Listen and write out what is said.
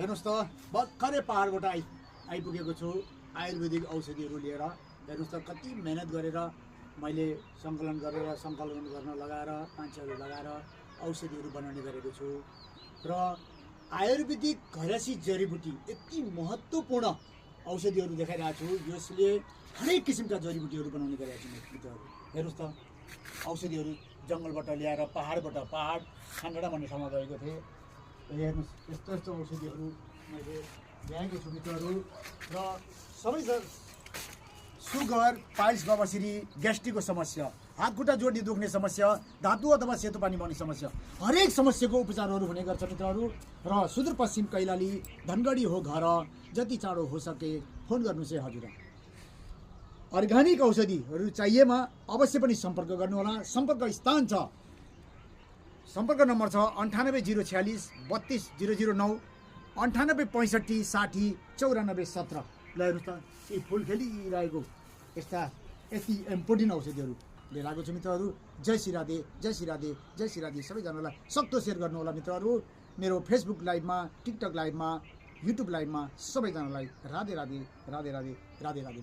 हेर्नुहोस् त भर्खरै पाहाडबाट आइपुगेको छु आयुर्वेदिक औषधिहरू लिएर। हेर्नुहोस् त कति मेहनत गरेर मैले सङ्कलन गर्न लगाएर मान्छेहरू लगाएर औषधिहरू बनाउने गरेको छु। र आयुर्वेदिक घरेसी जडीबुटी यति महत्त्वपूर्ण औषधिहरू देखाइरहेको छु, यसले हरेक किसिमका जडीबुटीहरू बनाउने गरेको छु मित्रहरू। हेर्नुहोस् त औषधिहरू जङ्गलबाट ल्याएर पहाड खानडा भन्ने ठाउँमा गएको थिएँ। हेर्नुहोस् यस्तो औषधिहरू मैले ल्याएको छु मित्रहरू। र सबै सुगर, पाइल्स, बवासिरी, ग्यास्ट्रिकको समस्या, हात खुट्टा जोड्ने दुख्ने समस्या, धातु अथवा सेतो पानी बन्ने समस्या, हरेक समस्याको उपचारहरू हुने गर्छ मित्रहरू। र सुदूरपश्चिम कैलाली धनगढी हो घर, जति चाँडो हो सके फोन गर्नुहोस् है हजुर। अर्ग्यानिक औषधिहरू चाहिएमा अवश्य पनि सम्पर्क गर्नुहोला। सम्पर्क स्थान छ, सम्पर्क नम्बर छ 98 046 32 009 98 65 60 94 17। ल हेर्नुहोस् त यी फुल खेलिरहेको यति इम्पोर्टेन्ट औषधिहरू लिएर आएको छु मित्रहरू। जय श्री राधे, जय श्री राधे, जय श्री राधे। सबैजनालाई सक्दो सेयर गर्नुहोला मित्रहरू। मेरो फेसबुक लाइभमा, टिकटक लाइभमा, युट्युब लाइभमा सबैजनालाई राधे राधे राधे राधे राधे राधे।